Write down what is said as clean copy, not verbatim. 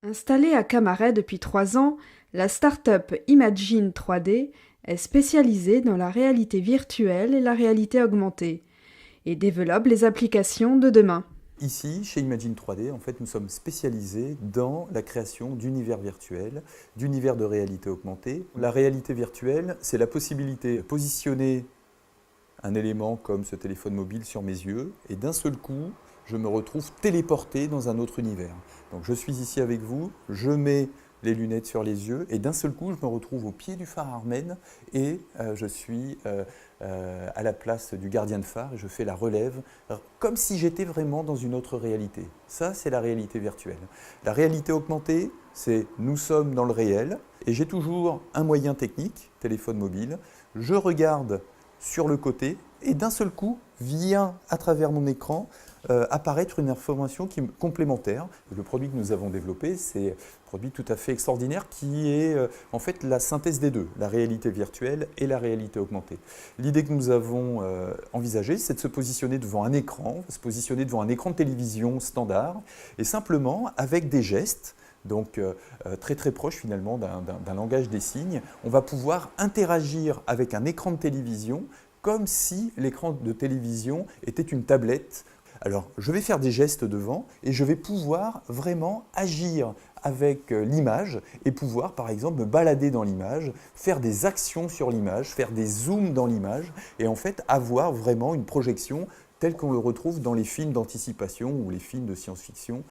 Installée à Camaret depuis 3 ans, la start-up Imagine 3D est spécialisée dans la réalité virtuelle et la réalité augmentée et développe les applications de demain. Ici, chez Imagine 3D, en fait, nous sommes spécialisés dans la création d'univers virtuels, d'univers de réalité augmentée. La réalité virtuelle, c'est la possibilité de positionner un élément comme ce téléphone mobile sur mes yeux et d'un seul coup, je me retrouve téléporté dans un autre univers. Donc je suis ici avec vous, je mets les lunettes sur les yeux et d'un seul coup, je me retrouve au pied du phare Armen et je suis à la place du gardien de phare et je fais la relève comme si j'étais vraiment dans une autre réalité. Ça, c'est la réalité virtuelle. La réalité augmentée, c'est nous sommes dans le réel et j'ai toujours un moyen technique, téléphone mobile. Je regarde sur le côté et d'un seul coup vient à travers mon écran apparaître une information qui est complémentaire. Le produit que nous avons développé, c'est un produit tout à fait extraordinaire qui est en fait la synthèse des deux, la réalité virtuelle et la réalité augmentée. L'idée que nous avons envisagée, c'est de se positionner devant un écran, se positionner devant un écran de télévision standard et simplement avec des gestes, donc très très proche finalement d'un langage des signes, on va pouvoir interagir avec un écran de télévision comme si l'écran de télévision était une tablette. Alors je vais faire des gestes devant et je vais pouvoir vraiment agir avec l'image et pouvoir par exemple me balader dans l'image, faire des actions sur l'image, faire des zooms dans l'image et en fait avoir vraiment une projection telle qu'on le retrouve dans les films d'anticipation ou les films de science-fiction.